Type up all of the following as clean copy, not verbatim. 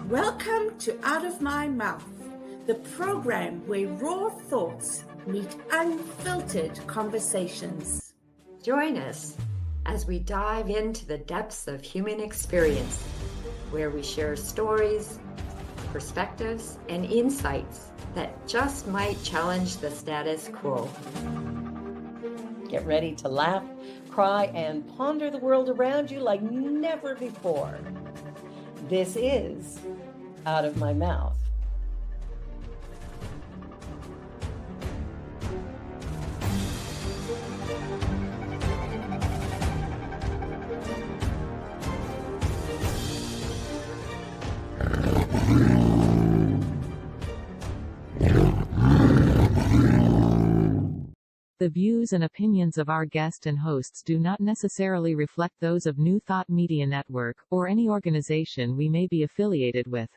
Welcome to Out of My Mouth, the program where raw thoughts meet unfiltered conversations. Join us as we dive into the depths of human experience, where we share stories, perspectives, and insights that just might challenge the status quo. Get ready to laugh, cry, and ponder the world around you like never before. This is Out of My Mouth. The views and opinions of our guest and hosts do not necessarily reflect those of New Thought Media Network, or any organization we may be affiliated with.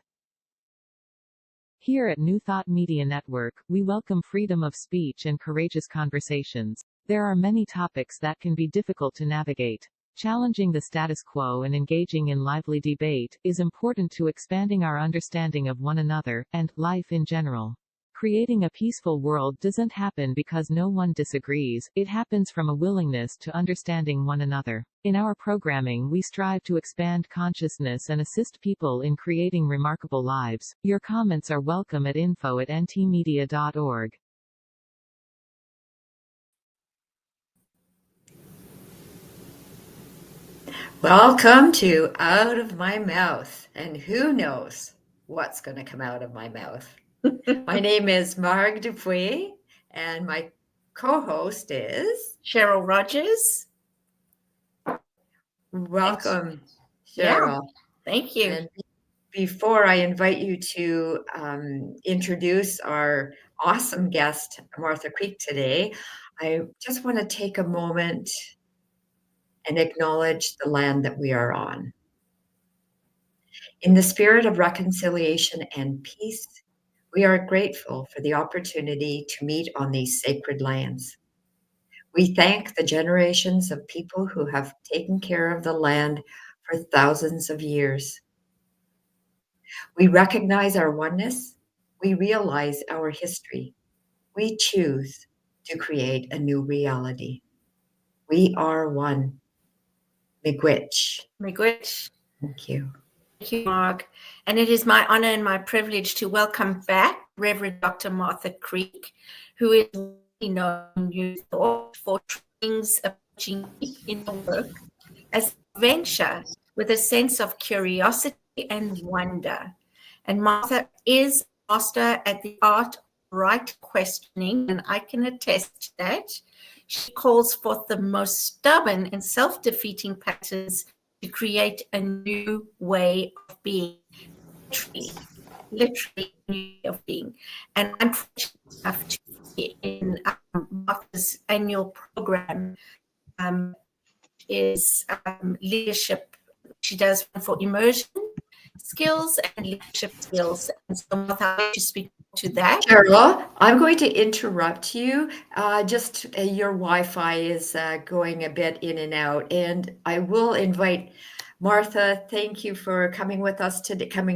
Here at New Thought Media Network, we welcome freedom of speech and courageous conversations. There are many topics that can be difficult to navigate. Challenging the status quo and engaging in lively debate is important to expanding our understanding of one another, and life in general. Creating a peaceful world doesn't happen because no one disagrees, it happens from a willingness to understanding one another. In our programming, we strive to expand consciousness and assist people in creating remarkable lives. Your comments are welcome at info@ntmedia.org. Welcome to Out of My Mouth, and who knows what's going to come out of my mouth. My name is Marg Dupuy, and my co-host is Cheryl Rogers. Welcome, Yeah. Cheryl. Thank you. And before I invite you to introduce our awesome guest, Martha Creek, today, I just want to take a moment and acknowledge the land that we are on. In the spirit of reconciliation and peace, we are grateful for the opportunity to meet on these sacred lands. We thank the generations of people who have taken care of the land for thousands of years. We recognize our oneness. We realize our history. We choose to create a new reality. We are one. Miigwech. Miigwech. Thank you. Thank you, Marg. And it is my honor and my privilege to welcome back Reverend Dr. Martha Creek, who is known for trainings approaching in the work as a venture with a sense of curiosity and wonder. And Martha is a master at the art of right questioning, and I can attest to that. She calls forth the most stubborn and self-defeating patterns to create a new way of being, literally a new way of being. And I'm fortunate enough to be in Martha's annual program is leadership. She does one for immersion skills and leadership skills. And so Martha, I'll let you speak to that. Cheryl, I'm going to interrupt you. Your Wi-Fi is going a bit in and out, and I will invite Martha. Thank you for coming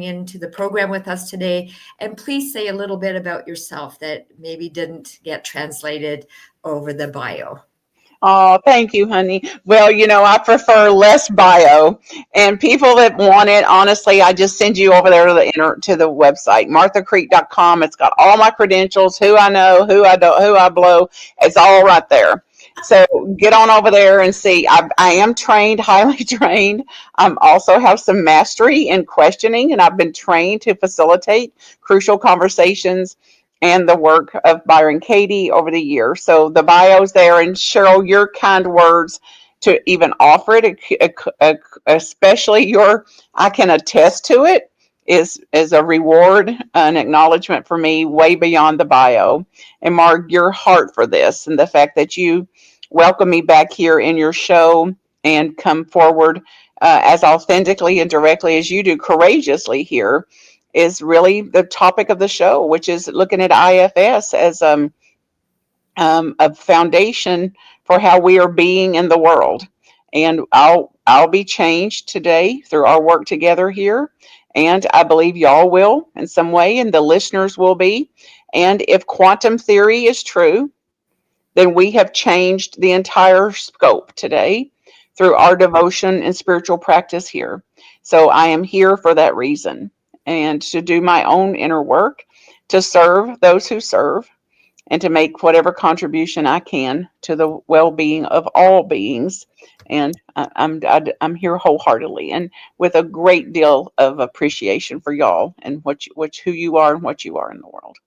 into the program with us today. And please say a little bit about yourself that maybe didn't get translated over the bio. Oh, thank you, honey. Well, I prefer less bio, and people that want it, honestly, I just send you over there to the website, marthacreek.com. It's got all my credentials, who I know, who I don't, who I blow. It's all right there. So get on over there and see. I am trained, highly trained. I also have some mastery in questioning, and I've been trained to facilitate crucial conversations and the work of Byron Katie over the years. So the bio's there, and Cheryl, your kind words to even offer it, especially I can attest to it, is a reward, an acknowledgement for me way beyond the bio. And Marg, your heart for this and the fact that you welcome me back here in your show and come forward as authentically and directly as you do, courageously here, is really the topic of the show, which is looking at IFS as a foundation for how we are being in the world. And I'll be changed today through our work together here. And I believe y'all will in some way, and the listeners will be. And if quantum theory is true, then we have changed the entire scope today through our devotion and spiritual practice here. So I am here for that reason, and to do my own inner work, to serve those who serve, and to make whatever contribution I can to the well-being of all beings. And I'm here wholeheartedly and with a great deal of appreciation for y'all and who you are and what you are in the world.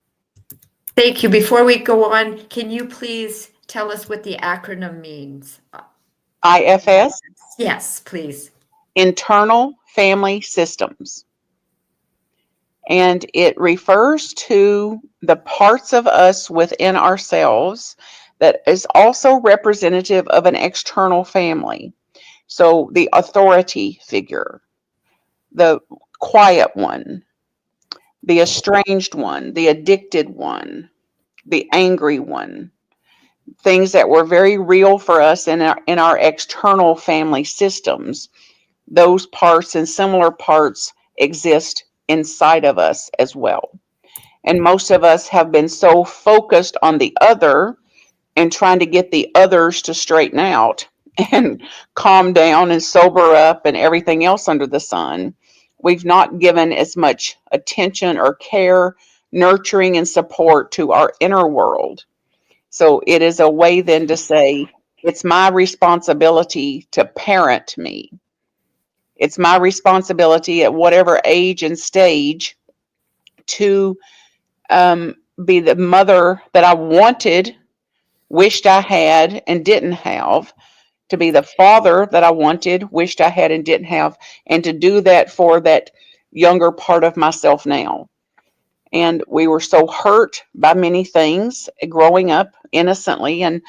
Thank you. Before we go on, can you please tell us what the acronym means? IFS, Yes, please. Internal Family Systems. And it refers to the parts of us within ourselves that is also representative of an external family. So the authority figure, the quiet one, the estranged one, the addicted one, the angry one, things that were very real for us in our external family systems. Those parts and similar parts exist inside of us as well. And most of us have been so focused on the other and trying to get the others to straighten out and calm down and sober up and everything else under the sun. We've not given as much attention or care, nurturing, and support to our inner world. So it is a way then to say, it's my responsibility to parent me. It's my responsibility at whatever age and stage to be the mother that I wanted, wished I had, and didn't have, to be the father that I wanted, wished I had, and didn't have, and to do that for that younger part of myself now. And we were so hurt by many things growing up innocently. And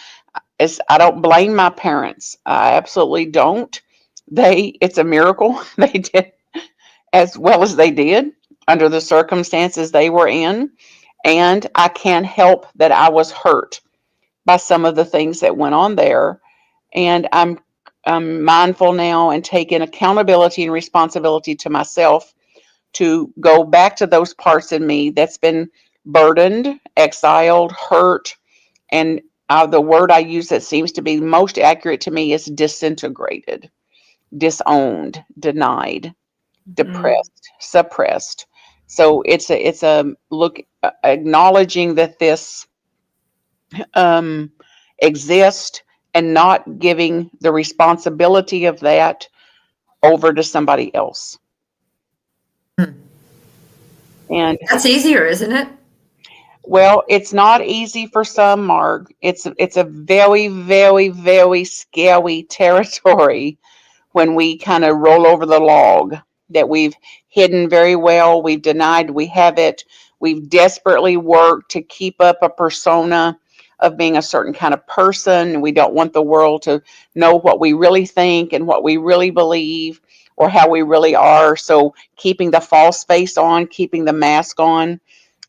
I don't blame my parents. I absolutely don't. It's a miracle they did as well as they did under the circumstances they were in. And I can't help that I was hurt by some of the things that went on there. And I'm mindful now and taking accountability and responsibility to myself to go back to those parts in me that's been burdened, exiled, hurt, and the word I use that seems to be most accurate to me is disintegrated, disowned, denied, depressed, suppressed. So it's a look, acknowledging that this exist and not giving the responsibility of that over to somebody else. And That's easier, isn't it? well, it's not easy for some, Marg. It's a very, very, very scary territory when we kind of roll over the log that we've hidden very well, we've denied we have it, we've desperately worked to keep up a persona of being a certain kind of person, and we don't want the world to know what we really think and what we really believe or how we really are. So keeping the false face on, keeping the mask on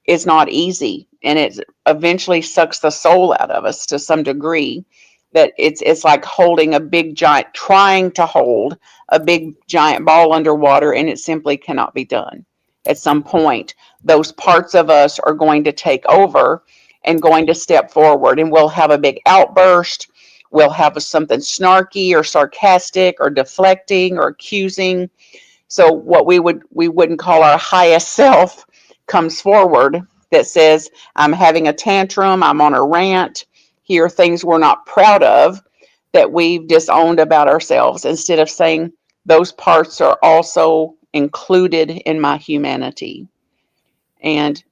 is not easy, and it eventually sucks the soul out of us to some degree. That it's like holding a big giant, trying to hold a big giant ball underwater, and it simply cannot be done. At some point, those parts of us are going to take over and going to step forward, and we'll have a big outburst. We'll have something snarky or sarcastic or deflecting or accusing. So what we wouldn't call our highest self comes forward that says, I'm having a tantrum, I'm on a rant, here are things we're not proud of that we've disowned about ourselves, instead of saying those parts are also included in my humanity, and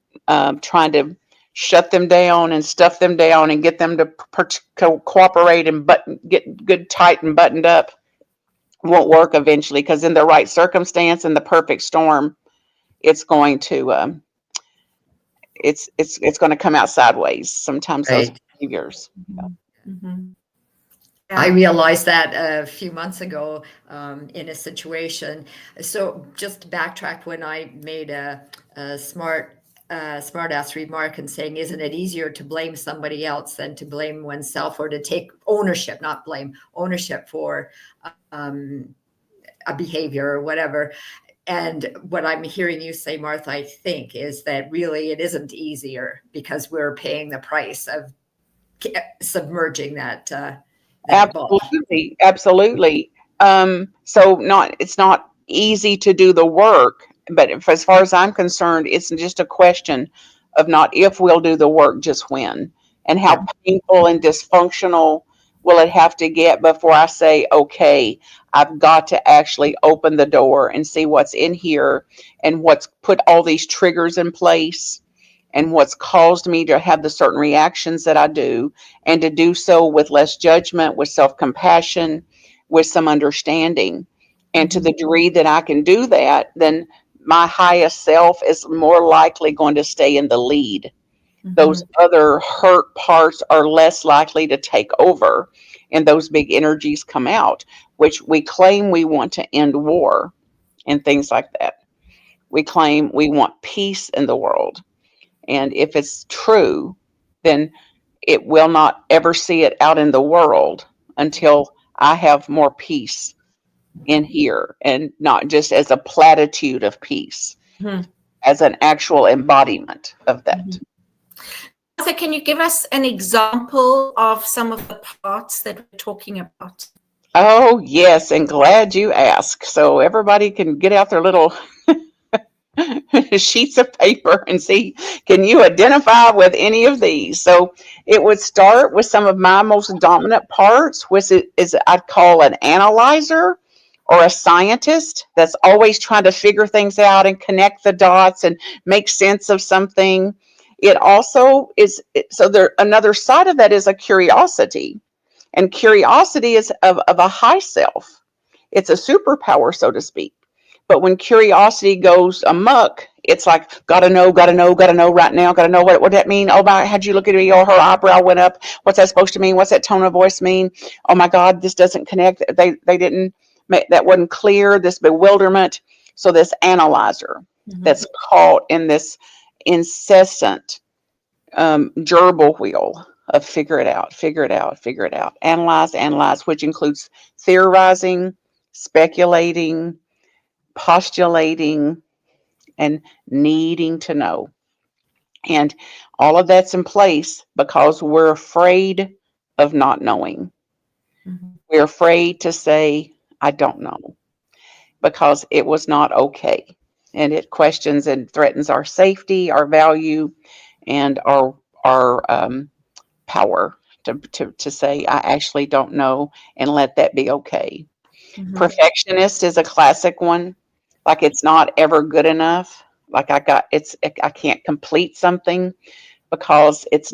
trying to shut them down and stuff them down and get them to cooperate and get good, tight and buttoned up won't work eventually, because in the right circumstance and the perfect storm, it's going to it's going to come out sideways sometimes, those Right. behaviors. I realized that a few months ago in a situation. So just to backtrack, when I made a smart ass remark and saying, isn't it easier to blame somebody else than to blame oneself, or to take ownership, not blame, ownership for a behavior or whatever. And what I'm hearing you say, Martha, I think, is that really it isn't easier because we're paying the price of submerging that ball. Absolutely, absolutely. So it's not easy to do the work, but as far as I'm concerned, it's just a question of not if we'll do the work, just when, and how Yeah. painful and dysfunctional will it have to get before I say, okay, I've got to actually open the door and see what's in here and what's put all these triggers in place and what's caused me to have the certain reactions that I do, and to do so with less judgment, with self compassion, with some understanding. And to the degree that I can do that, then my highest self is more likely going to stay in the lead. Those other hurt parts are less likely to take over, and those big energies come out, which we claim we want to end war and things like that. We claim we want peace in the world. And if it's true, then it will not ever see it out in the world until I have more peace in here, and not just as a platitude of peace, as an actual embodiment of that. So can you give us an example of some of the parts that we're talking about? Oh, yes, and glad you asked. So everybody can get out their little sheets of paper and see, can you identify with any of these? So it would start with some of my most dominant parts, which is I'd call an analyzer or a scientist that's always trying to figure things out and connect the dots and make sense of something. It also is, so there, another side of that is a curiosity, and curiosity is of a high self. It's a superpower, so to speak. But when curiosity goes amok, it's like, gotta know right now, gotta know what that mean. Oh my, how'd you look at me? Or her eyebrow went up. What's that supposed to mean? What's that tone of voice mean? Oh my God, this doesn't connect. They didn't make that, wasn't clear. This bewilderment. So this analyzer that's caught in this incessant gerbil wheel of figure it out, analyze, which includes theorizing, speculating, postulating, and needing to know. And all of that's in place because we're afraid of not knowing. We're afraid to say, I don't know, because it was not okay. And it questions and threatens our safety, our value, and our power to say, I actually don't know, and let that be okay. Perfectionist is a classic one. Like it's not ever good enough. Like I can't complete something because it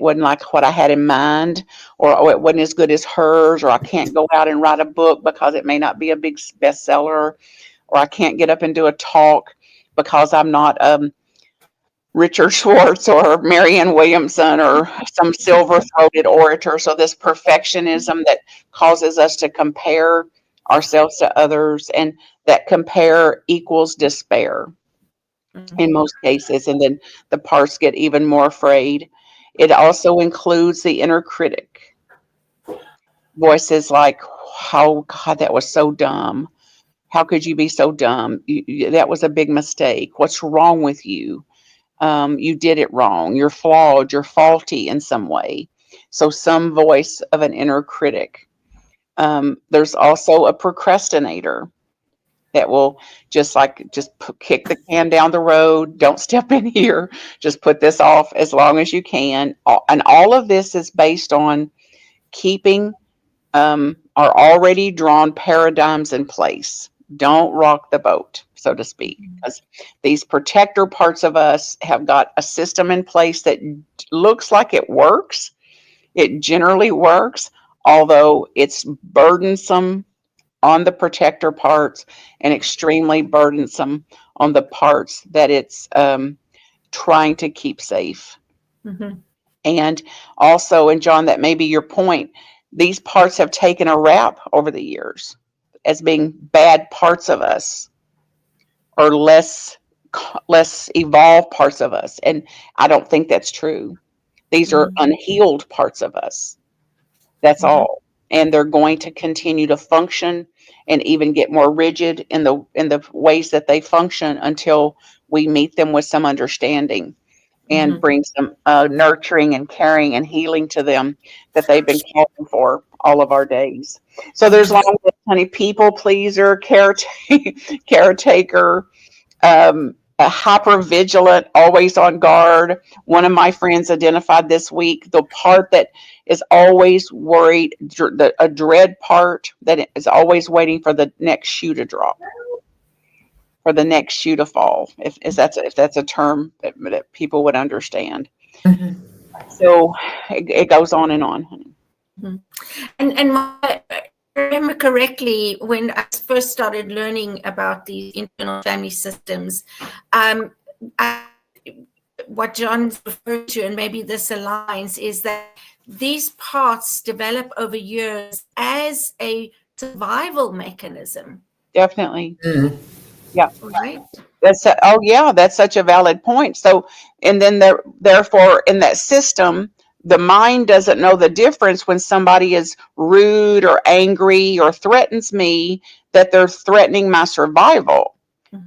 wasn't like what I had in mind, or oh, it wasn't as good as hers, or I can't go out and write a book because it may not be a big bestseller, or I can't get up and do a talk because I'm not Richard Schwartz or Marianne Williamson or some silver-throated orator. So this perfectionism that causes us to compare ourselves to others, and that compare equals despair in most cases. And then the parts get even more afraid. It also includes the inner critic. Voices like, "Oh God, that was so dumb. How could you be so dumb? That was a big mistake. What's wrong with you? You did it wrong. You're flawed. You're faulty in some way." So some voice of an inner critic. There's also a procrastinator that will just kick the can down the road. Don't step in here. Just put this off as long as you can. And all of this is based on keeping our already drawn paradigms in place. Don't rock the boat, so to speak, because these protector parts of us have got a system in place that looks like it works. It generally works, although it's burdensome on the protector parts and extremely burdensome on the parts that it's trying to keep safe. And also, and John, that may be your point, these parts have taken a rap over the years as being bad parts of us, or less evolved parts of us. And I don't think that's true. These are unhealed parts of us. That's all. and they're going to continue to function and even get more rigid in the ways that they function until we meet them with some understanding and bring some nurturing and caring and healing to them that they've been calling for all of our days. So there's long list, honey: people pleaser, caretaker, a hyper vigilant, always on guard. One of my friends identified this week the part that is always worried, a dread part that is always waiting for the next shoe to drop, for the next shoe to fall. If that's a term that people would understand. Mhm. So it goes on and on, honey. And I remember correctly, when I first started learning about the internal family systems, what John's referred to, and maybe this aligns, is that these parts develop over years as a survival mechanism. Definitely. Mm. Yeah. Right. That's such a valid point. So, and then therefore, in that system, the mind doesn't know the difference when somebody is rude or angry or threatens me, that they're threatening my survival,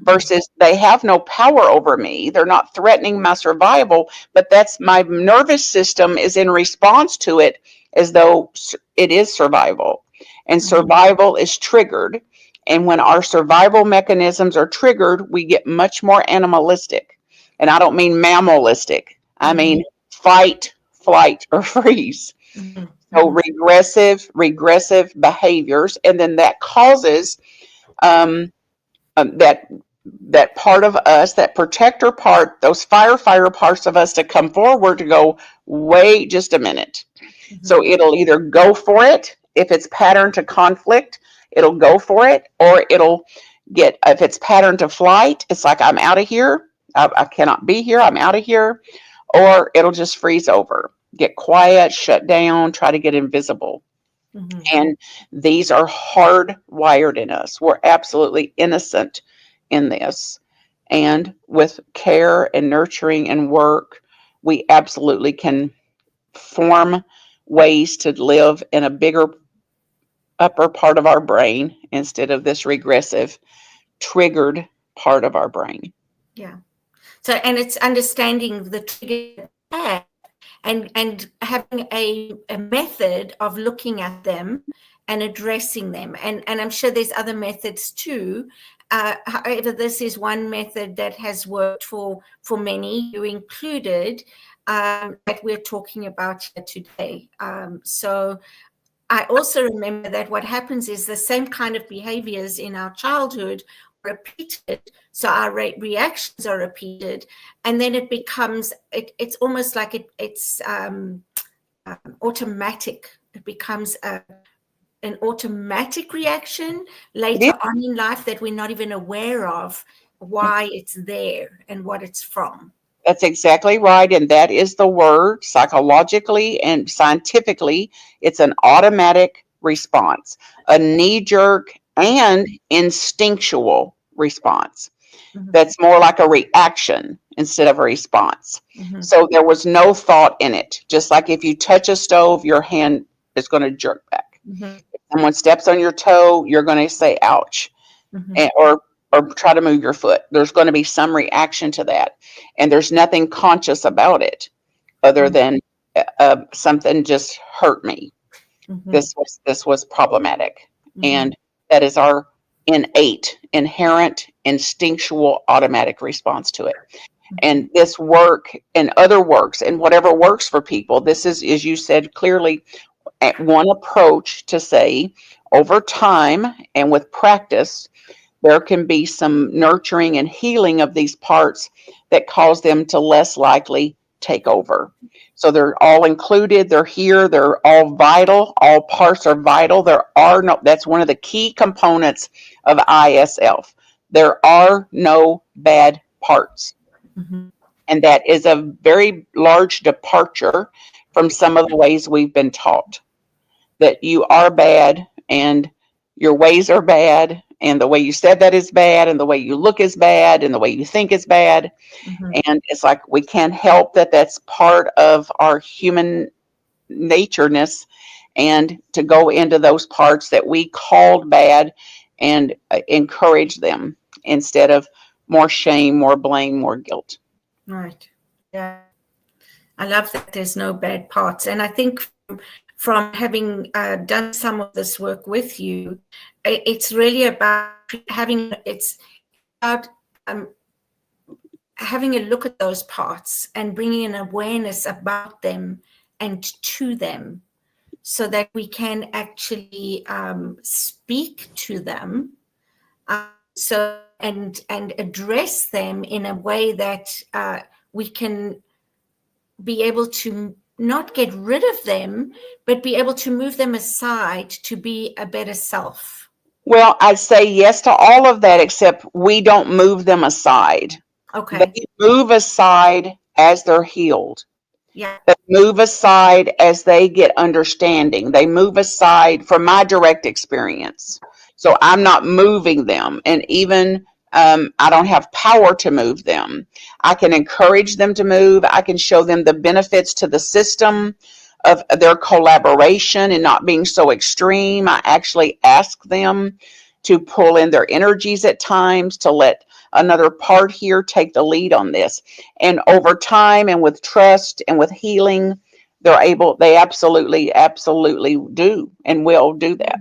versus they have no power over me. They're not threatening my survival, but that's my nervous system is in response to it as though it is survival. And survival is triggered. And when our survival mechanisms are triggered, we get much more animalistic. And I don't mean mammalistic. I mean fight, flight, or freeze. So regressive behaviors. And then that causes that part of us, that protector part, those firefighter parts of us, to come forward to go, wait just a minute. So it'll either go for it. If it's patterned to conflict, it'll go for it, or it'll get, if it's patterned to flight, it's like, I'm out of here. I cannot be here. I'm out of here. Or it'll just freeze over, get quiet, shut down, try to get invisible. And these are hardwired in us. We're absolutely innocent in this. And with care and nurturing and work, we absolutely can form ways to live in a bigger upper part of our brain instead of this regressive, triggered part of our brain. Yeah. So, and it's understanding the trigger and having a method of looking at them and addressing them. And I'm sure there's other methods too. However, this is one method that has worked for many, you included, that we're talking about here today. So I also remember that what happens is the same kind of behaviors in our childhood repeated, so our reactions are repeated, and then it becomes it's almost like it's automatic. It becomes an automatic reaction later on in life that we're not even aware of why it's there and what it's from. That's exactly right. And that is the word. Psychologically and scientifically, it's an automatic response, a knee-jerk and instinctual response. That's more like a reaction instead of a response. So there was no thought in it. Just like if you touch a stove, your hand is going to jerk back. If someone steps on your toe, you're going to say ouch, or try to move your foot. There's going to be some reaction to that. And there's nothing conscious about it other than something just hurt me. This was problematic. And that is our innate, inherent, instinctual, automatic response to it. And this work and other works and whatever works for people, this is, as you said clearly, one approach to say, over time and with practice, there can be some nurturing and healing of these parts that cause them to less likely take over. So they're all included. They're here. They're all vital. All parts are vital. That's one of the key components of ISF. There are no bad parts. And that is a very large departure from some of the ways we've been taught, that you are bad and your ways are bad, and the way you said that is bad, and the way you look is bad, and the way you think is bad. And it's like we can't help that. That's part of our human natureness, and to go into those parts that we called bad and encourage them instead of more shame, more blame, more guilt. Right. Yeah. I love that there's no bad parts. And I think from having done some of this work with you, it's really about having a look at those parts and bringing an awareness about them and to them, so that we can actually speak to them, and address them in a way that we can be able to not get rid of them, but be able to move them aside to be a better self. Well, I'd say yes to all of that, except we don't move them aside. Okay. They move aside as they're healed. Yeah. They move aside as they get understanding. They move aside from my direct experience. So I'm not moving them. And even I don't have power to move them. I can encourage them to move. I can show them the benefits to the system of their collaboration and not being so extreme. I actually ask them to pull in their energies at times, to let another part here take the lead on this. And over time and with trust and with healing, they absolutely do and will do that.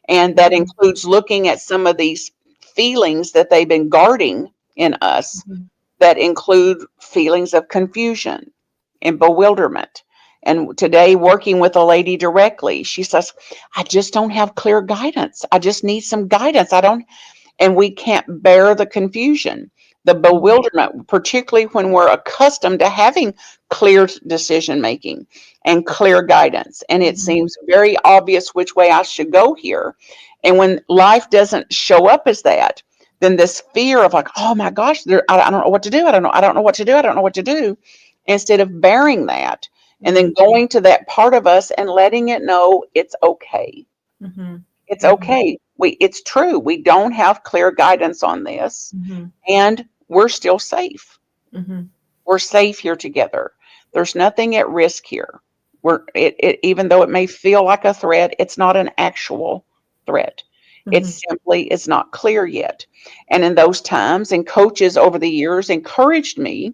And that includes looking at some of these feelings that they've been guarding in us, that include feelings of confusion and bewilderment. And today, working with a lady directly, she says, I just don't have clear guidance. I just need some guidance. And we can't bear the confusion, the bewilderment, particularly when we're accustomed to having clear decision making and clear guidance. And it seems very obvious which way I should go here. And when life doesn't show up as that, then this fear of like, oh my gosh, I don't know what to do. I don't know what to do. I don't know what to do. Instead of bearing that and then going to that part of us and letting it know it's okay. It's okay. It's true. We don't have clear guidance on this, and we're still safe. We're safe here together. There's nothing at risk here. Even though it may feel like a threat, it's not an actual threat. It simply is not clear yet. And in those times, and coaches over the years encouraged me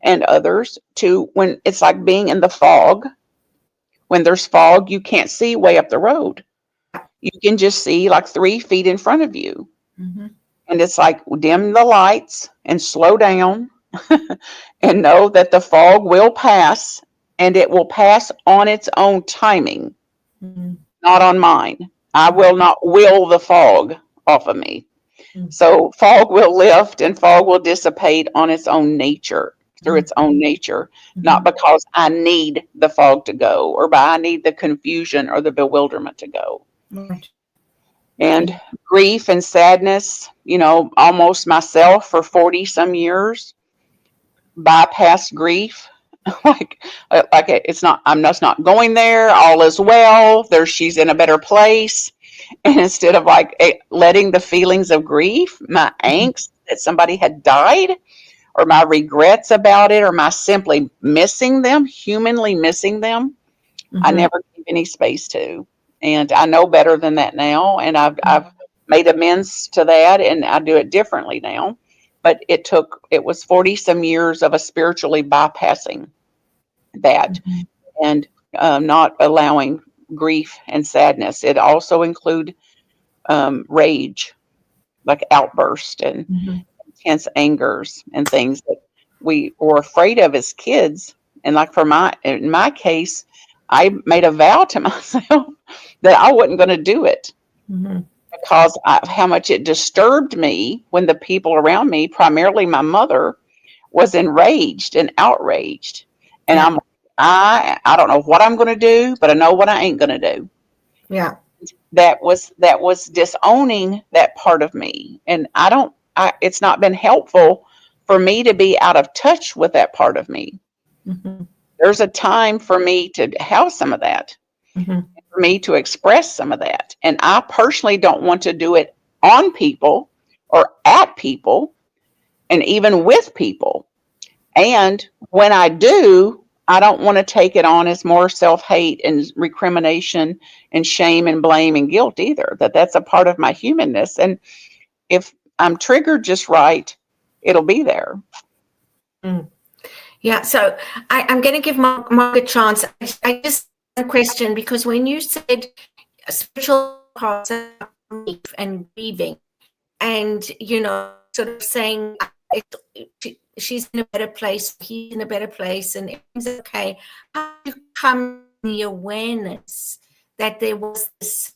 and others to, when it's like being in the fog. When there's fog, you can't see way up the road. You can just see like 3 feet in front of you. And it's like, dim the lights and slow down and know that the fog will pass, and it will pass on its own timing, not on mine. I will not will the fog off of me. So fog will lift and fog will dissipate on its own nature, through its own nature, not because I need the fog to go or I need the confusion or the bewilderment to go. Right. And grief and sadness, almost myself for 40 some years, bypassed grief. like it's not, I'm just not going there. All is well. She's in a better place. And instead of letting the feelings of grief, my angst that somebody had died, or my regrets about it, or my simply missing them, humanly missing them, I never gave any space to. And I know better than that now. And I've made amends to that, and I do it differently now. But it was 40 some years of a spiritually bypassing that and not allowing grief and sadness. It also include rage, like outburst and intense angers and things that we were afraid of as kids. And like in my case, I made a vow to myself that I wasn't going to do it because of how much it disturbed me when the people around me, primarily my mother, was enraged and outraged. And I don't know what I'm going to do, but I know what I ain't going to do. Yeah. That was disowning that part of me. And it's not been helpful for me to be out of touch with that part of me. There's a time for me to have some of that, for me to express some of that. And I personally don't want to do it on people or at people and even with people. And when I do, I don't want to take it on as more self-hate and recrimination and shame and blame and guilt either. That's a part of my humanness. And if I'm triggered just right, it'll be there. Yeah, so I'm going to give Mark a chance. I just have a question, because when you said a spiritual process of grief and grieving, and sort of saying she's in a better place, he's in a better place, and everything's okay, how do you come to the awareness that there was this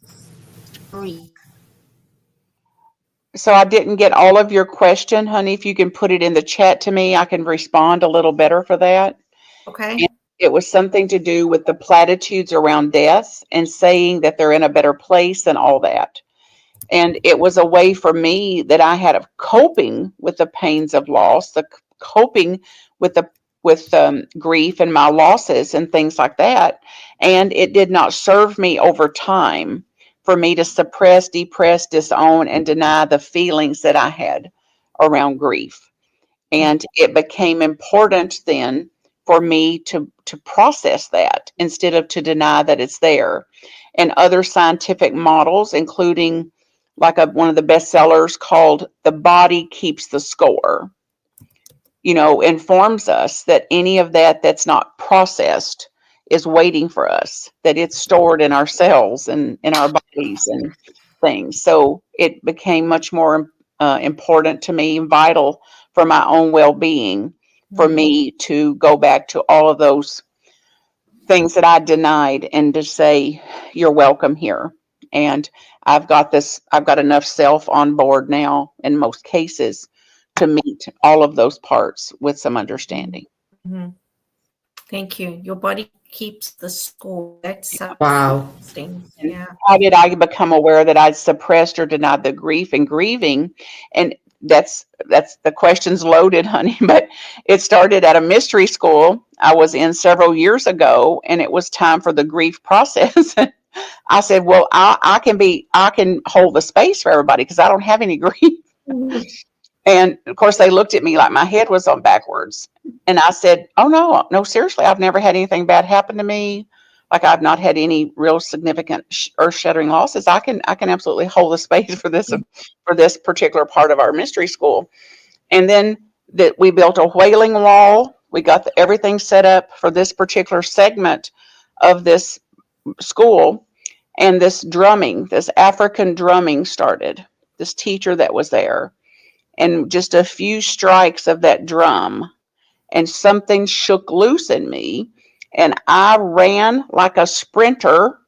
grief? So I didn't get all of your question, honey. If you can put it in the chat to me, I can respond a little better for that. Okay. And it was something to do with the platitudes around death and saying that they're in a better place and all that. And it was a way for me that I had of coping with the pains of loss, the coping with grief and my losses and things like that. And it did not serve me over time for me to suppress, depress, disown, and deny the feelings that I had around grief. And it became important then for me to process that instead of to deny that it's there. And other scientific models, including like one of the bestsellers called "The Body Keeps the Score," informs us that any of that that's not processed is waiting for us, that it's stored in our cells and in our bodies and things. So it became much more important to me, vital for my own well-being, for me to go back to all of those things that I denied and to say, you're welcome here. And I've got enough self on board now in most cases to meet all of those parts with some understanding. Mm-hmm. Thank you. Your body keeps the score. That's Wow. interesting. Yeah. How did I become aware that I'd suppressed or denied the grief and grieving? And that's the question's loaded, honey, but it started at a mystery school I was in several years ago, and it was time for the grief process. I said, well, I can hold the space for everybody because I don't have any grief. And of course, they looked at me like my head was on backwards. And I said, oh, no, seriously, I've never had anything bad happen to me. Like I've not had any real significant earth-shattering losses. I can absolutely hold the space for this particular part of our mystery school. And then that we built a wailing wall. We got everything set up for this particular segment of this school. And this African drumming started. This teacher that was there. And just a few strikes of that drum, and something shook loose in me, and I ran like a sprinter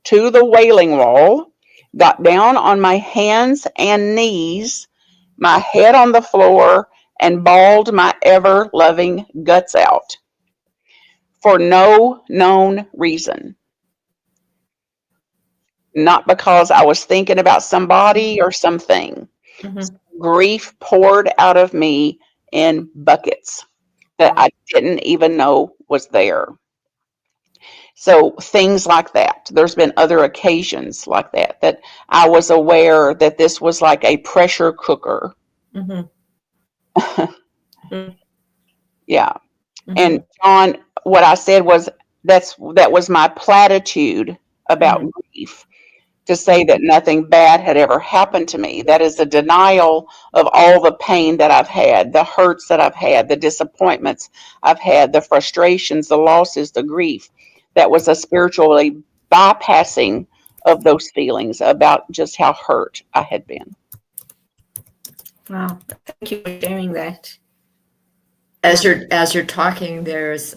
to the wailing wall, got down on my hands and knees, my head on the floor, and bawled my ever-loving guts out for no known reason. Not because I was thinking about somebody or something. Mm-hmm. Grief poured out of me in buckets that I didn't even know was there. So things like that. There's been other occasions like that I was aware that this was like a pressure cooker. Mm-hmm. Yeah. Mm-hmm. And John, what I said was that was my platitude about grief. To say that nothing bad had ever happened to me. That is a denial of all the pain that I've had, the hurts that I've had, the disappointments I've had, the frustrations, the losses, the grief. That was a spiritually bypassing of those feelings about just how hurt I had been. Wow. Thank you for sharing that. As you're talking, there's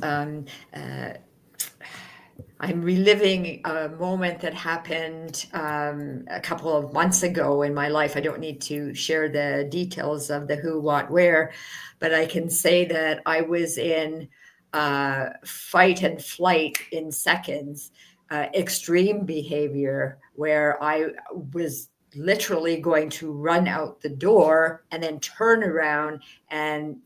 I'm reliving a moment that happened a couple of months ago in my life. I don't need to share the details of the who, what, where, but I can say that I was in fight and flight in seconds, extreme behavior where I was literally going to run out the door and then turn around and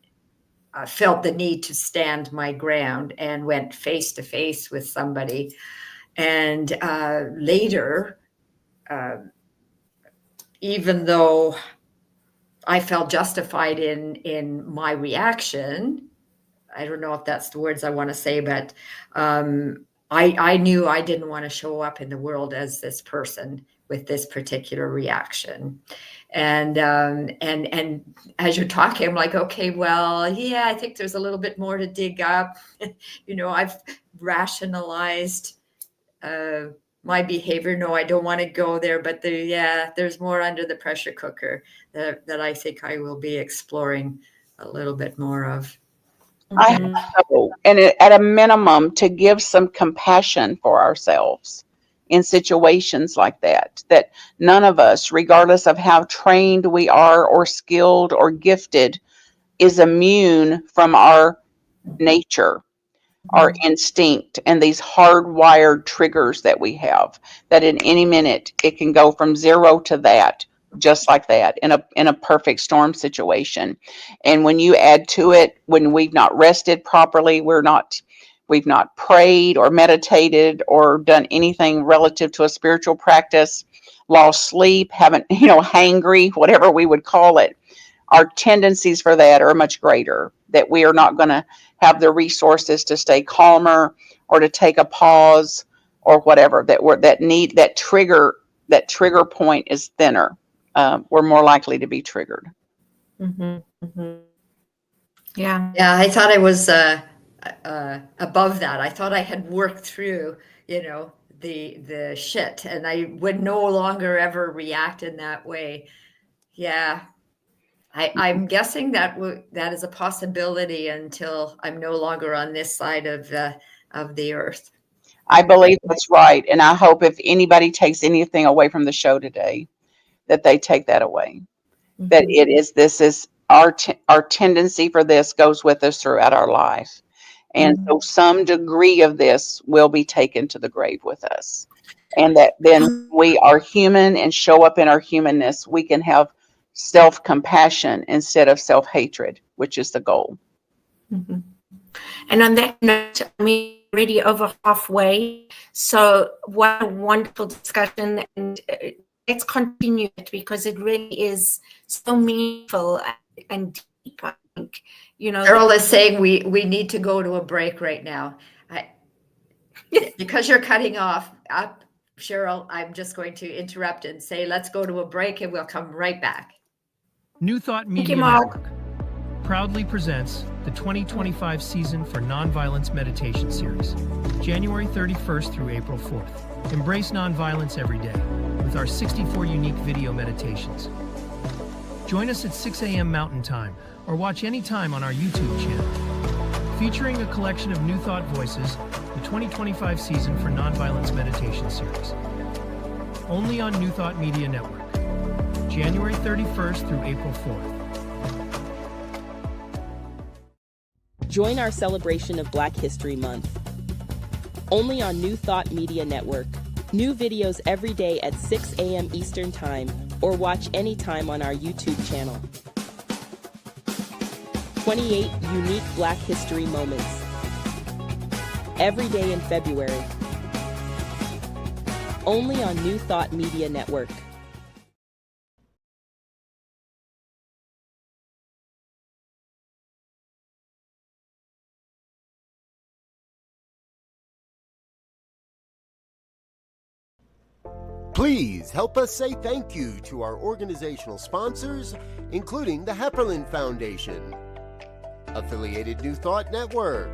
felt the need to stand my ground and went face to face with somebody. And later, even though I felt justified in my reaction, I don't know if that's the words I want to say, but I knew I didn't want to show up in the world as this person with this particular reaction. And as you're talking, I'm like, okay, well, yeah, I think there's a little bit more to dig up. I've rationalized my behavior. No, I don't want to go there, but there's more under the pressure cooker that I think I will be exploring a little bit more of. I hope so. And at a minimum, to give some compassion for ourselves in situations like that none of us, regardless of how trained we are or skilled or gifted, is immune from our nature, our instinct, and these hardwired triggers that we have, that in any minute it can go from 0 to that, just like that, in a perfect storm situation. And when you add to it, when we've not rested properly, we've not prayed or meditated or done anything relative to a spiritual practice, lost sleep, haven't, hangry, whatever we would call it, our tendencies for that are much greater, that we are not going to have the resources to stay calmer or to take a pause or whatever, that trigger point is thinner. We're more likely to be triggered. Yeah. Yeah, I thought I was above that. I thought I had worked through, the shit, and I would no longer ever react in that way. Yeah, I'm guessing that is a possibility until I'm no longer on this side of the earth. I believe that's right, and I hope if anybody takes anything away from the show today, that they take that away. That this is our tendency for this goes with us throughout our life. And so some degree of this will be taken to the grave with us. And that then we are human and show up in our humanness, we can have self-compassion instead of self-hatred, which is the goal. And on that note, we're already over halfway. So what a wonderful discussion. And let's continue it, because it really is so meaningful and deep, I think. Cheryl is saying we need to go to a break right now. Because you're cutting off, Cheryl, I'm just going to interrupt and say, let's go to a break and we'll come right back. New Thought Media Network proudly presents the 2025 season for Nonviolence Meditation Series, January 31st through April 4th. Embrace nonviolence every day with our 64 unique video meditations. Join us at 6 a.m. Mountain Time or watch anytime on our YouTube channel. Featuring a collection of New Thought voices, the 2025 season for Nonviolence Meditation Series. Only on New Thought Media Network, January 31st through April 4th. Join our celebration of Black History Month. Only on New Thought Media Network. New videos every day at 6 a.m. Eastern Time, or watch anytime on our YouTube channel. 28 unique Black History moments. Every day in February. Only on New Thought Media Network. Please help us say thank you to our organizational sponsors, including the Hepperlin Foundation, Affiliated New Thought Network,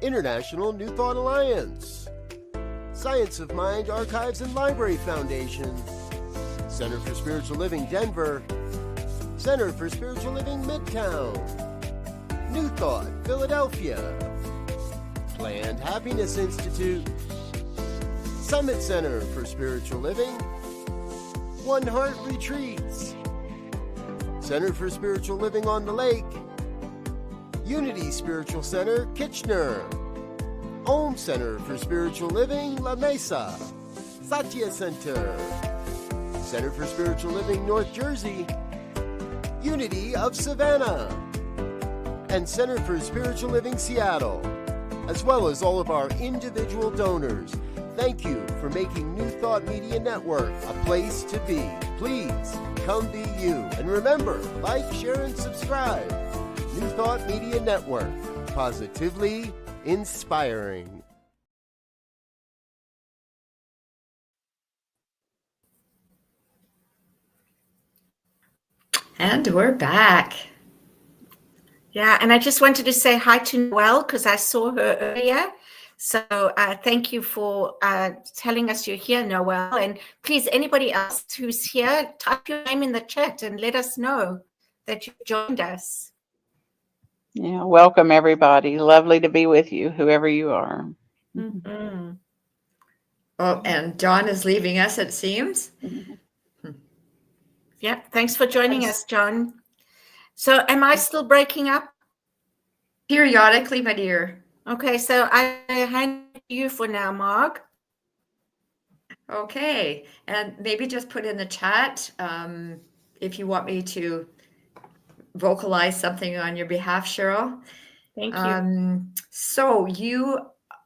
International New Thought Alliance, Science of Mind Archives and Library Foundation, Center for Spiritual Living Denver, Center for Spiritual Living Midtown, New Thought Philadelphia, Planned Happiness Institute, Summit Center for Spiritual Living, One Heart Retreats, Center for Spiritual Living on the Lake, Unity Spiritual Center, Kitchener, Om Center for Spiritual Living, La Mesa, Satya Center, Center for Spiritual Living, North Jersey, Unity of Savannah, and Center for Spiritual Living, Seattle, as well as all of our individual donors. Thank you for making New Thought Media Network a place to be. Please come be you. And remember, like, share, and subscribe. New Thought Media Network. positively inspiring. And we're back. Yeah, and I just wanted to say hi to Noelle because I saw her earlier. So thank you for telling us you're here, Noelle. And please, anybody else who's here, type your name in the chat and let us know that you joined us. Yeah, welcome everybody. Lovely to be with you, whoever you are. Mm-hmm. Oh, and John is leaving us, it seems. Yeah, thanks for joining us, John. So am I still breaking up? Periodically, my dear. Okay, so I hand you for now, Mark. Okay, and maybe just put in the chat if you want me to vocalize something on your behalf, Cheryl. Thank you. So you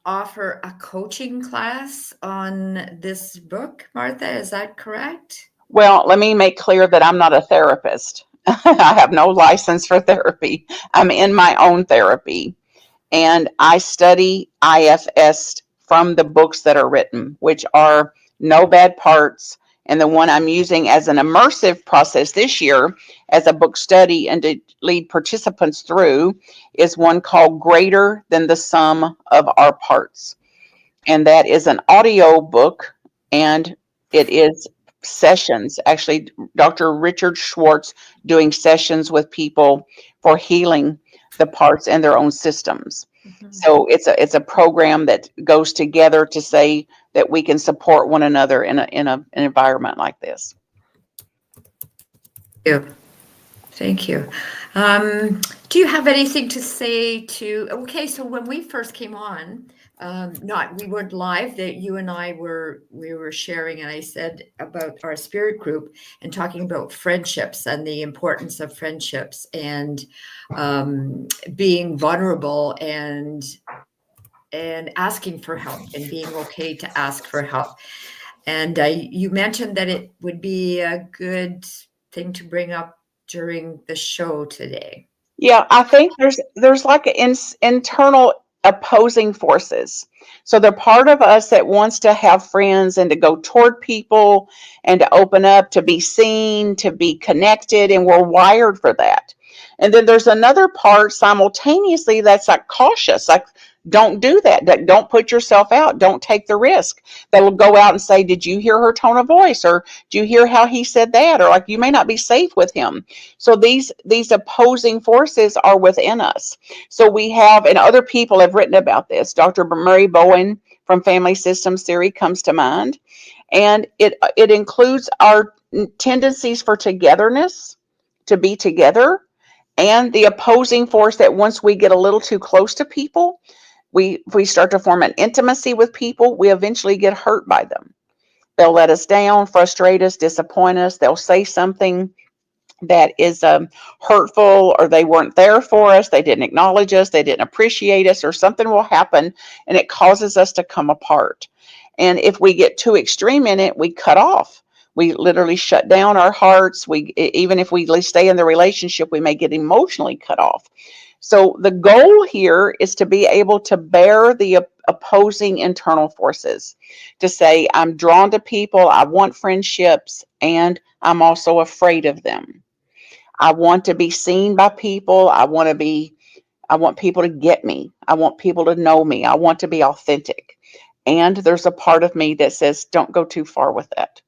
offer a coaching class on this book, Martha, is that correct? Well, let me make clear that I'm not a therapist. I have no license for therapy. I'm in my own therapy. And I study IFS from the books that are written, which are No Bad Parts. And the one I'm using as an immersive process this year as a book study and to lead participants through is one called Greater Than the Sum of Our Parts. And that is an audio book, and it is sessions. Actually, Dr. Richard Schwartz doing sessions with people for healing the parts in their own systems. So it's a program that goes together to say that we can support one another in an environment like this. Thank you. Do you have anything to say to? Okay, so when we first came on, we weren't live. That you and I were sharing, and I said about our spirit group and talking about friendships and the importance of friendships and being vulnerable and asking for help and being okay to ask for help. And you mentioned that it would be a good thing to bring up during the show today. Yeah, I think there's like internal opposing forces. So the part of us that wants to have friends and to go toward people and to open up, to be seen, to be connected, and we're wired for that. And then there's another part simultaneously that's like cautious, like don't do that. Don't put yourself out. Don't take the risk. That will go out and say, "Did you hear her tone of voice?" Or "Do you hear how he said that?" Or like, "You may not be safe with him." So these opposing forces are within us. So we have, and other people have written about this. Dr. Murray Bowen from Family Systems Theory comes to mind, and it includes our tendencies for togetherness, to be together, and the opposing force that once we get a little too close to people, we start to form an intimacy with people, we eventually get hurt by them. They'll let us down, frustrate us, disappoint us. They'll say something that is hurtful, or they weren't there for us, they didn't acknowledge us, they didn't appreciate us, or something will happen and it causes us to come apart. And if we get too extreme in it, we cut off. We literally shut down our hearts. Even if we stay in the relationship, we may get emotionally cut off. So the goal here is to be able to bear the opposing internal forces, to say, I'm drawn to people, I want friendships, and I'm also afraid of them. I want to be seen by people. I want people to get me. I want people to know me. I want to be authentic. And there's a part of me that says, don't go too far with that.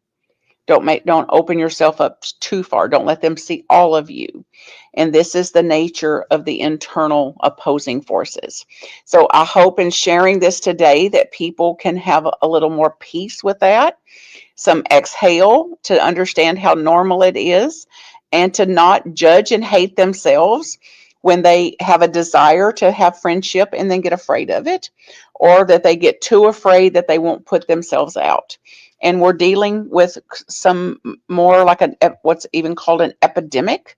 Don't open yourself up too far. Don't let them see all of you. And this is the nature of the internal opposing forces. So I hope in sharing this today that people can have a little more peace with that, some exhale to understand how normal it is, and to not judge and hate themselves when they have a desire to have friendship and then get afraid of it, or that they get too afraid that they won't put themselves out. And we're dealing with some more like what's even called an epidemic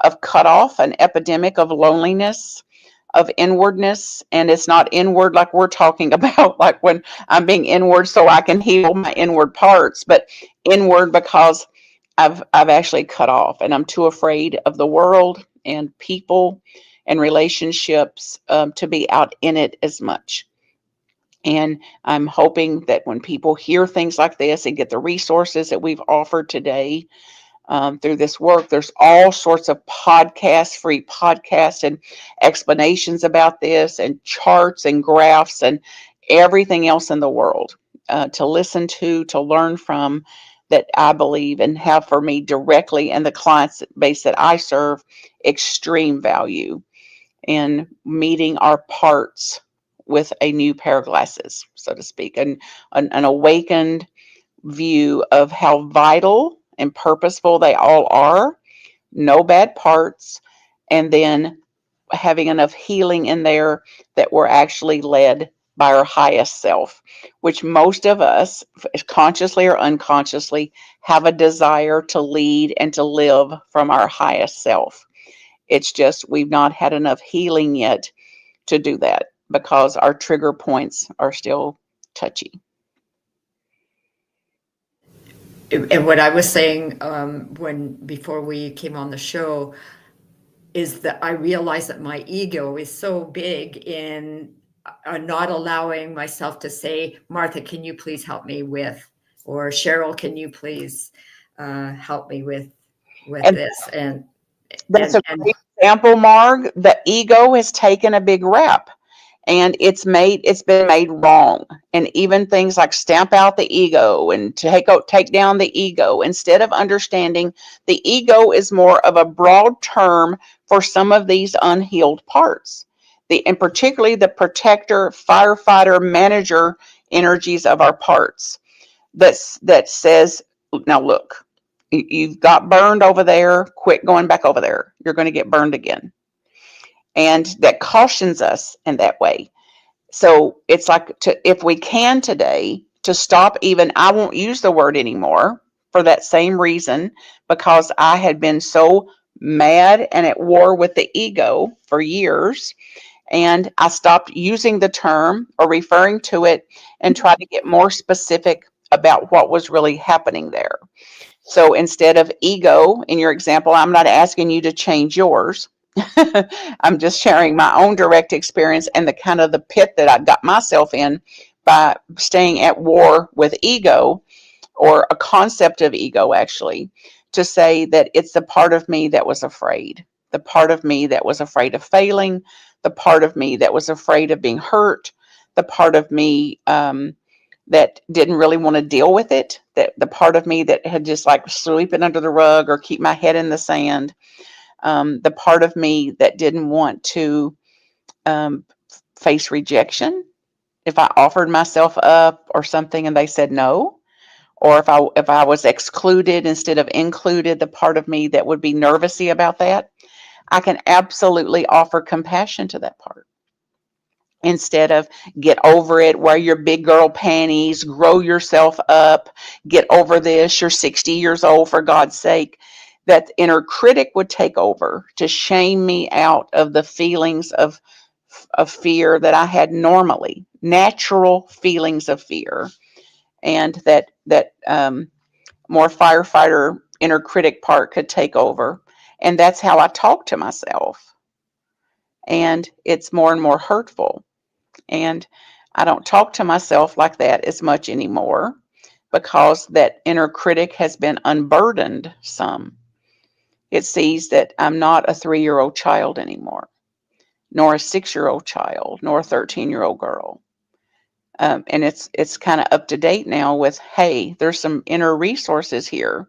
of cutoff, an epidemic of loneliness, of inwardness. And it's not inward like we're talking about, like when I'm being inward so I can heal my inward parts, but inward because I've actually cut off and I'm too afraid of the world and people and relationships to be out in it as much. And I'm hoping that when people hear things like this and get the resources that we've offered today through this work, there's all sorts of podcasts, free podcasts, and explanations about this, and charts and graphs and everything else in the world to listen to learn from, that I believe and have for me directly and the clients base that I serve extreme value in meeting our parts with a new pair of glasses, so to speak, and an awakened view of how vital and purposeful they all are, no bad parts, and then having enough healing in there that we're actually led by our highest self, which most of us, consciously or unconsciously, have a desire to lead and to live from our highest self. It's just we've not had enough healing yet to do that because our trigger points are still touchy. And what I was saying before we came on the show is that I realized that my ego is so big in not allowing myself to say, Martha, can you please help me with, or Cheryl, can you please help me with this? And that's a great example, Marg. The ego has taken a big rap. And it's been made wrong. And even things like stamp out the ego and take down the ego, instead of understanding the ego is more of a broad term for some of these unhealed parts. And particularly the protector, firefighter, manager energies of our parts. That says, now look, you've got burned over there, quit going back over there. You're going to get burned again. And that cautions us in that way. So it's like, if we can today, to stop even, I won't use the word anymore for that same reason, because I had been so mad and at war with the ego for years. And I stopped using the term or referring to it and tried to get more specific about what was really happening there. So instead of ego, in your example, I'm not asking you to change yours. I'm just sharing my own direct experience and the kind of the pit that I got myself in by staying at war with ego, or a concept of ego, actually, to say that it's the part of me that was afraid, the part of me that was afraid of failing, the part of me that was afraid of being hurt, the part of me that didn't really want to deal with it, that the part of me that had just like sweep it under the rug or keep my head in the sand. The part of me that didn't want to face rejection if I offered myself up or something and they said no, or if I was excluded instead of included, the part of me that would be nervousy about that. I can absolutely offer compassion to that part. Instead of get over it, wear your big girl panties, grow yourself up, get over this, you're 60 years old, for God's sake. That inner critic would take over to shame me out of the feelings of fear that I had normally, natural feelings of fear, and that more firefighter inner critic part could take over. And that's how I talk to myself. And it's more and more hurtful. And I don't talk to myself like that as much anymore, because that inner critic has been unburdened some. It sees that I'm not a 3-year-old child anymore, nor a 6-year-old child, nor a 13-year-old girl. And it's kind of up to date now with, hey, there's some inner resources here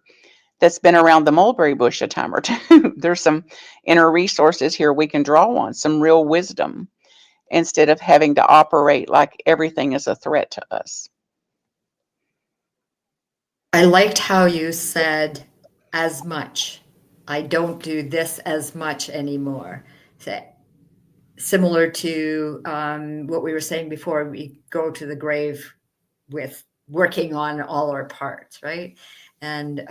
that's been around the mulberry bush a time or two. There's some inner resources here we can draw on, some real wisdom, instead of having to operate like everything is a threat to us. I liked how you said as much. I don't do this as much anymore. Similar to what we were saying before, we go to the grave with working on all our parts, right? And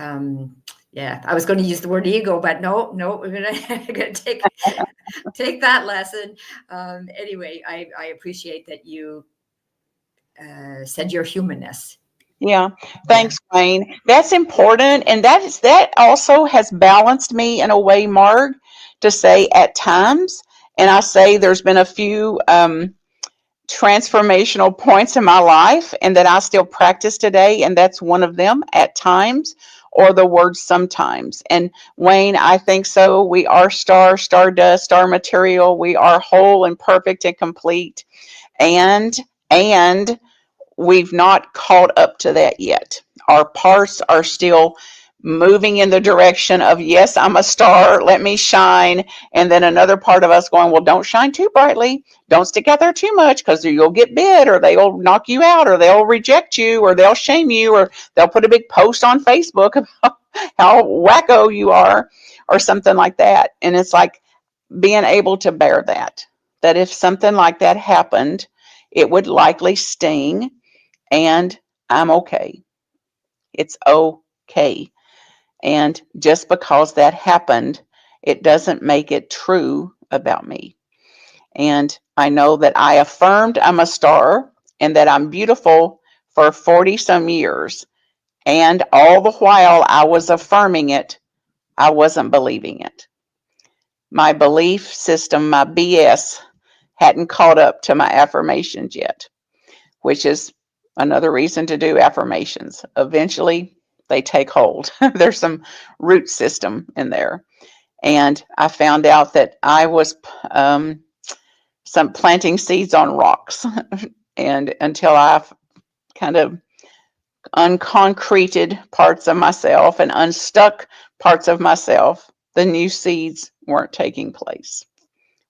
yeah, I was going to use the word ego, but no, we're gonna take that lesson. Anyway, I appreciate that you said your humanness. Yeah, thanks, Wayne. That's important, and that also has balanced me in a way, Marg, to say at times, And I say there's been a few transformational points in my life and that I still practice today. And that's one of them at times, or the word sometimes. And Wayne, I think so. We are stardust, star material. We are whole and perfect and complete. And we've not caught up to that yet. Our parts are still moving in the direction of, yes, I'm a star, let me shine. And then another part of us going, well, don't shine too brightly. Don't stick out there too much, because you'll get bit, or they'll knock you out, or they'll reject you, or they'll shame you, or they'll put a big post on Facebook about how wacko you are, or something like that. And it's like being able to bear that if something like that happened, it would likely sting, and I'm okay. It's okay. And just because that happened, it doesn't make it true about me. And I know that I affirmed I'm a star and that I'm beautiful for 40 some years. And all the while I was affirming it, I wasn't believing it. My belief system, my BS, hadn't caught up to my affirmations yet, which is another reason to do affirmations. Eventually, they take hold. There's some root system in there. And I found out that I was some planting seeds on rocks. And until I've kind of unconcreted parts of myself and unstuck parts of myself, the new seeds weren't taking place.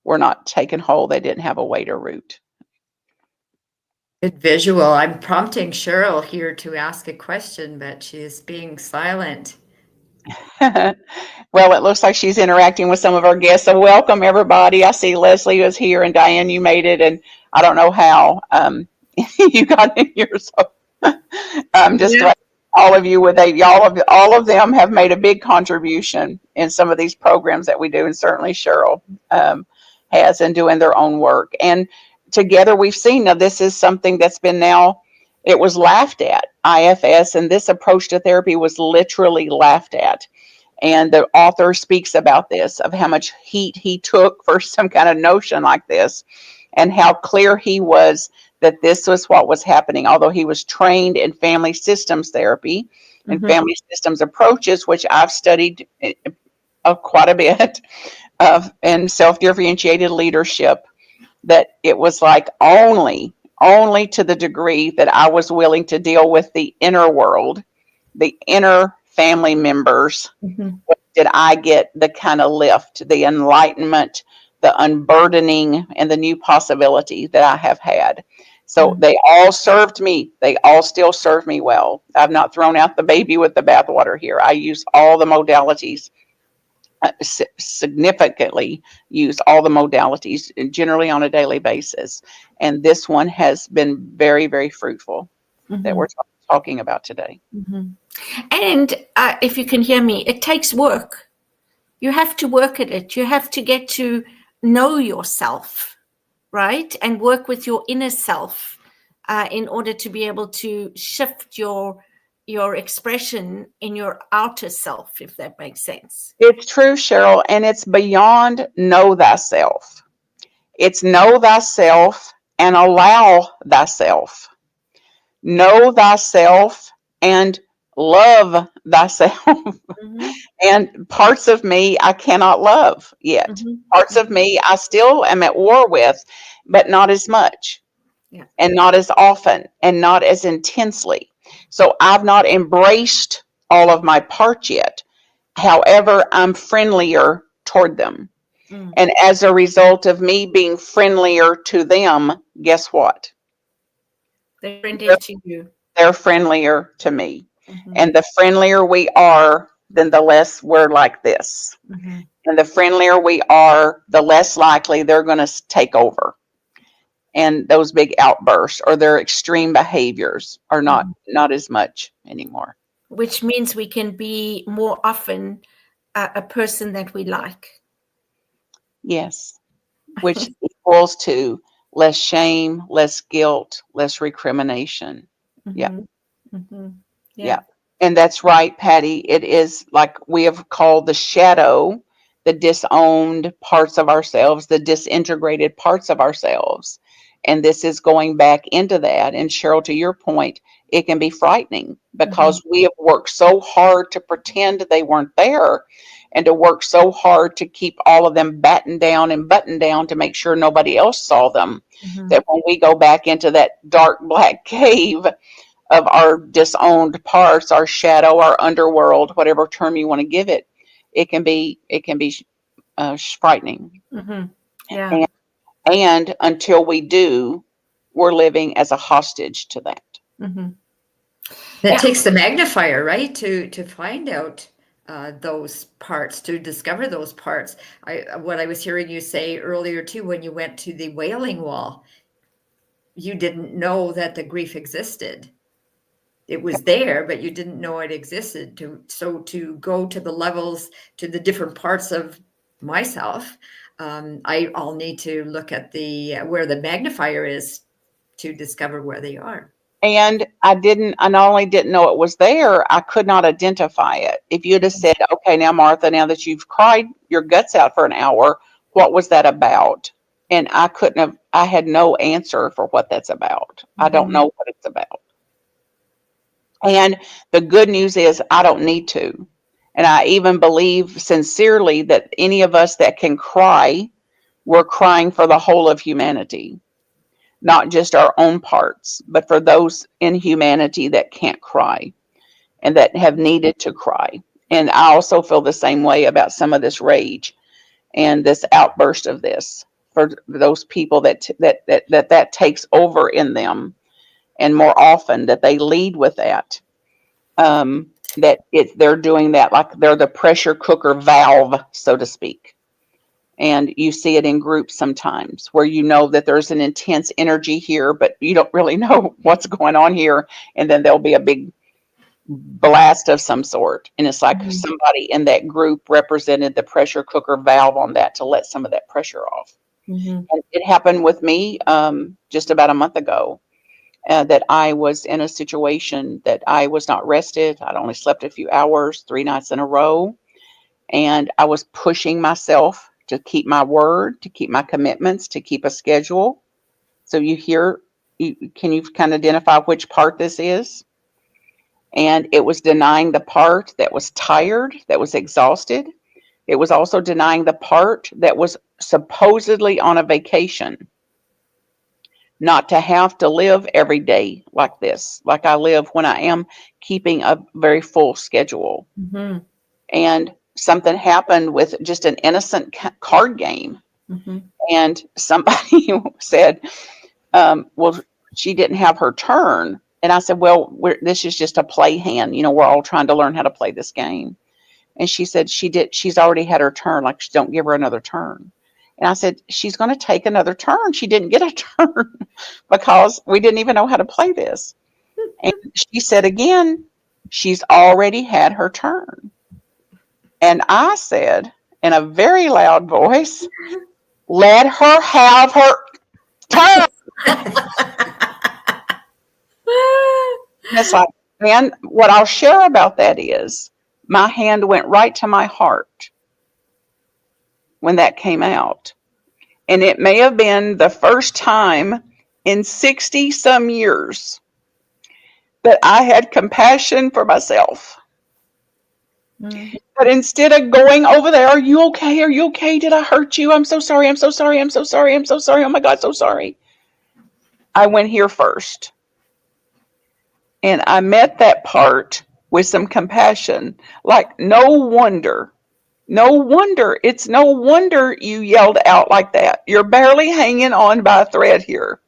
Were not taking hold. They didn't have a way to root. Good visual. I'm prompting Cheryl here to ask a question, but she is being silent. Well, it looks like she's interacting with some of our guests. So welcome, everybody. I see Leslie is here, and Diane, you made it, and I don't know how you got in here. So I'm just glad all of you all of them have made a big contribution in some of these programs that we do, and certainly Cheryl has in doing their own work. And together we've seen, now this is something that's been it was laughed at, IFS, and this approach to therapy was literally laughed at. And the author speaks about this, of how much heat he took for some kind of notion like this, and how clear he was that this was what was happening. Although he was trained in family systems therapy and family systems approaches, which I've studied quite a bit of, and self-differentiated leadership, that it was like only to the degree that I was willing to deal with the inner world, the inner family members, did I get the kind of lift, the enlightenment, the unburdening, and the new possibility that I have had. So they all served me. They all still serve me well. I've not thrown out the baby with the bathwater here. I use all the modalities, significantly use all the modalities, generally on a daily basis. And this one has been very, very fruitful that we're talking about today. And if you can hear me, it takes work. You have to work at it. You have to get to know yourself, right? And work with your inner self in order to be able to shift your expression in your outer self, if that makes sense. It's true, Cheryl, and it's beyond know thyself. It's know thyself and allow thyself. Know thyself and love thyself. And parts of me I cannot love yet. Parts of me I still am at war with, but not as much, and not as often, and not as intensely. So I've not embraced all of my parts yet. However, I'm friendlier toward them. And as a result of me being friendlier to them, guess what? They're friendlier to you. They're friendlier to me. And the friendlier we are, then the less we're like this. And the friendlier we are, the less likely they're going to take over. And those big outbursts or their extreme behaviors are not as much anymore. Which means we can be more often a person that we like. Yes. Which equals to less shame, less guilt, less recrimination. Yeah. And that's right, Patty. It is like we have called the shadow the disowned parts of ourselves, the disintegrated parts of ourselves. And this is going back into that. And Cheryl, to your point, it can be frightening because we have worked so hard to pretend they weren't there, and to work so hard to keep all of them battened down and buttoned down to make sure nobody else saw them, that when we go back into that dark black cave of our disowned parts, our shadow, our underworld, whatever term you want to give it, it can be frightening. Yeah. And until we do, we're living as a hostage to that. That takes the magnifier, right, to find out those parts, to discover those parts. What I was hearing you say earlier too, when you went to the wailing wall, you didn't know that the grief existed. It was there, but you didn't know it existed. So to go to the levels, to the different parts of myself, I'll need to look at where the magnifier is to discover where they are. And I not only didn't know it was there, I could not identify it. If you'd have said, okay, now Martha, now that you've cried your guts out for an hour, what was that about? And I had no answer for what that's about. I don't know what it's about. And the good news is I don't need to. And I even believe sincerely that any of us that can cry, we're crying for the whole of humanity. Not just our own parts, but for those in humanity that can't cry and that have needed to cry. And I also feel the same way about some of this rage and this outburst of this for those people that takes over in them, and more often that they lead with that. They're doing that like they're the pressure cooker valve, so to speak. And you see it in groups sometimes where you know that there's an intense energy here, but you don't really know what's going on here. And then there'll be a big blast of some sort. And it's like somebody in that group represented the pressure cooker valve on that to let some of that pressure off. And it happened with me just about a month ago that I was in a situation that I was not rested. I'd only slept a few hours, 3 nights in a row. And I was pushing myself to keep my word, to keep my commitments, to keep a schedule. So can you kind of identify which part this is? And it was denying the part that was tired, that was exhausted. It was also denying the part that was supposedly on a vacation. Not to have to live every day like this, like I live when I am keeping a very full schedule. And something happened with just an innocent card game. And somebody said, well, she didn't have her turn. And I said, well, this is just a play hand. We're all trying to learn how to play this game. And she said she's already had her turn. Like, don't give her another turn. And I said, she's going to take another turn. She didn't get a turn because we didn't even know how to play this. And she said again, she's already had her turn. And I said in a very loud voice, let her have her turn. It's like, man, what I'll share about that is my hand went right to my heart when that came out. And it may have been the first time in 60 some years that I had compassion for myself. But instead of going over there, are you okay? Are you okay? Did I hurt you? I'm so sorry. I'm so sorry. I'm so sorry. I'm so sorry. Oh my God, so sorry. I went here first. And I met that part with some compassion. Like, no wonder. It's no wonder you yelled out like that. You're barely hanging on by a thread here.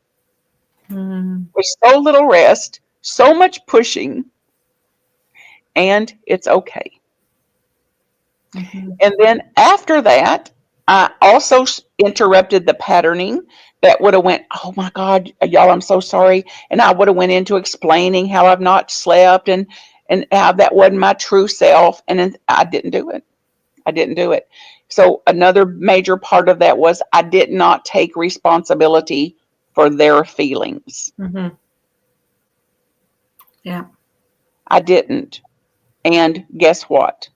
With so little rest, so much pushing, and it's okay. And then after that, I also interrupted the patterning that would have went, oh my God, y'all, I'm so sorry. And I would have went into explaining how I've not slept and how that wasn't my true self. And then I didn't do it. So another major part of that was I did not take responsibility for their feelings. Yeah. I didn't. And guess what?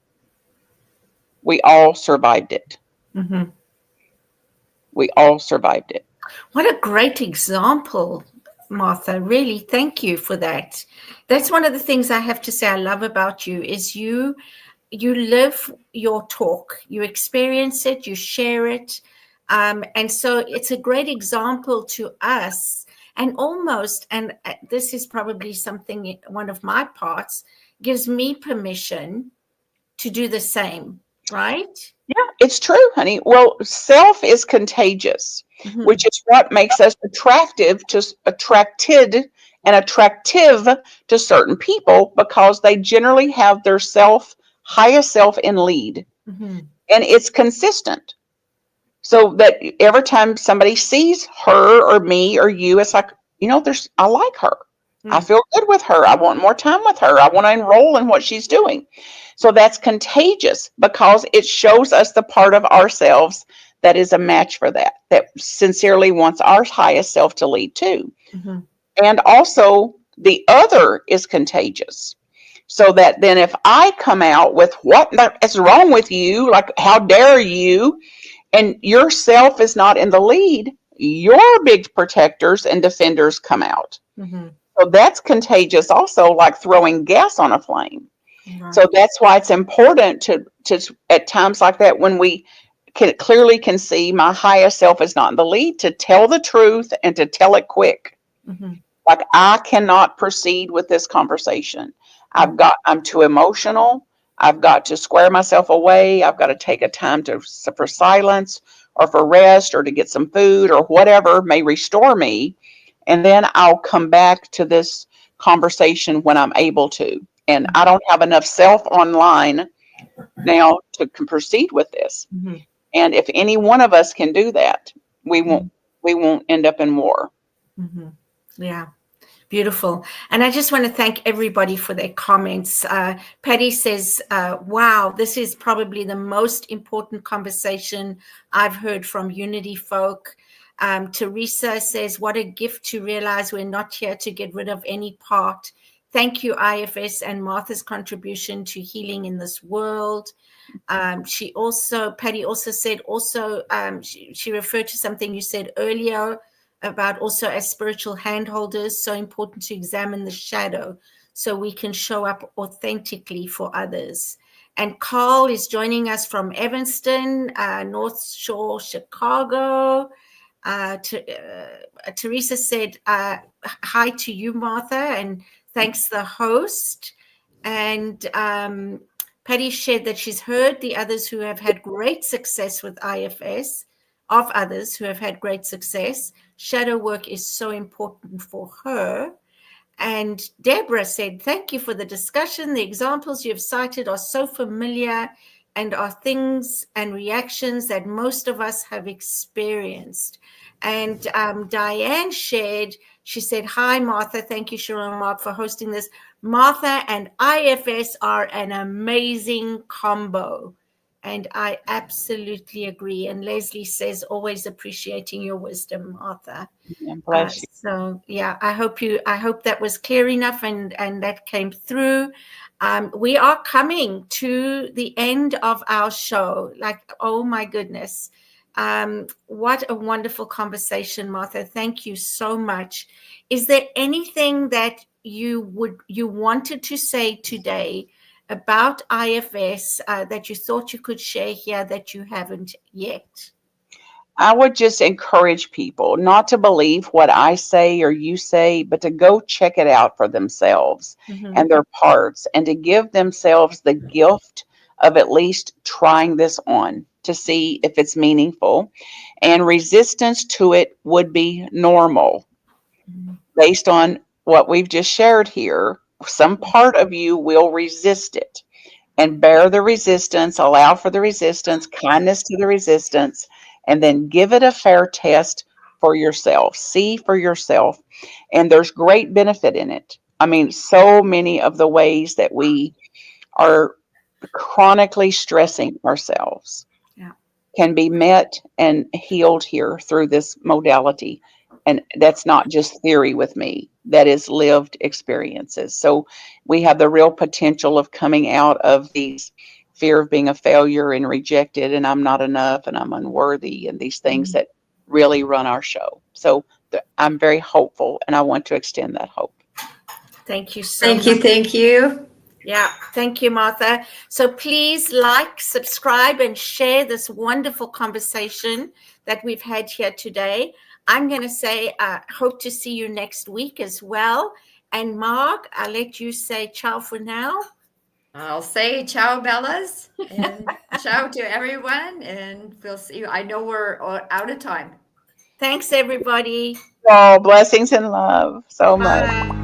We all survived it. Mm-hmm. We all survived it. What a great example, Martha. Really, thank you for that. That's one of the things I have to say I love about you is you live your talk, you experience it, you share it. And so it's a great example to us. And almost, and this is probably something, one of my parts, gives me permission to do the same, right? Yeah, it's true, honey. Well, self is contagious, Mm-hmm. which is what makes us attracted and attractive to certain people because they generally have their highest self in lead. Mm-hmm. And it's consistent. So that every time somebody sees her or me or you, it's like, I like her. I feel good with her. I want more time with her. I want to enroll in what she's doing. So that's contagious because it shows us the part of ourselves that is a match for that sincerely wants our highest self to lead too. Mm-hmm. And also the other is contagious. So that then if I come out with what is wrong with you, like how dare you, and yourself is not in the lead, your big protectors and defenders come out. Mm-hmm. So that's contagious also, like throwing gas on a flame. Right. So that's why it's important to at times like that when we clearly can see my highest self is not in the lead, to tell the truth and to tell it quick. Mm-hmm. Like, I cannot proceed with this conversation. I'm too emotional. I've got to square myself away. I've got to take a time for silence or for rest or to get some food or whatever may restore me. And then I'll come back to this conversation when I'm able to. And I don't have enough self online now to proceed with this. Mm-hmm. And if any one of us can do that, we won't end up in war. Mm-hmm. Yeah. Beautiful. And I just want to thank everybody for their comments. Patty says, wow, this is probably the most important conversation I've heard from Unity folk. Teresa says, what a gift to realize we're not here to get rid of any part. Thank you, IFS and Martha's contribution to healing in this world. Patty also said, she referred to something you said earlier about also as spiritual handholders, so important to examine the shadow so we can show up authentically for others. And Carl is joining us from Evanston, North Shore, Chicago. Teresa said, hi to you, Martha, and thanks the host. And Patty shared that she's heard the others who have had great success with IFS, of others who have had great success. Shadow work is so important for her. And Deborah said, thank you for the discussion. The examples you've cited are so familiar and are things and reactions that most of us have experienced. And Diane shared, she said, hi, Martha. Thank you, Sharon Mark, for hosting this. Martha and IFS are an amazing combo. And I absolutely agree. And Leslie says, always appreciating your wisdom, Martha. Bless you. So yeah, I hope that was clear enough and that came through. We are coming to the end of our show. Like, oh my goodness. What a wonderful conversation, Martha. Thank you so much. Is there anything that you wanted to say today about IFS that you thought you could share here that you haven't yet? I would just encourage people not to believe what I say or you say, but to go check it out for themselves and their parts, and to give themselves the gift of at least trying this on to see if it's meaningful. And resistance to it would be normal based on what we've just shared here. Some part of you will resist it, and bear the resistance, allow for the resistance, kindness to the resistance, and then give it a fair test for yourself. See for yourself. And there's great benefit in it. I mean, so many of the ways that we are chronically stressing ourselves can be met and healed here through this modality. And that's not just theory with me, that is lived experiences. So we have the real potential of coming out of these fear of being a failure and rejected, and I'm not enough and I'm unworthy, and these things that really run our show. So I'm very hopeful, and I want to extend that hope. Thank you so much. Thank you. Yeah, thank you, Martha. So please like, subscribe, and share this wonderful conversation that we've had here today. I'm going to say, hope to see you next week as well. And Mark, I'll let you say ciao for now. I'll say ciao, Bellas, and ciao to everyone, and we'll see you. I know we're out of time. Thanks, everybody. Oh, blessings and love so much. Bye.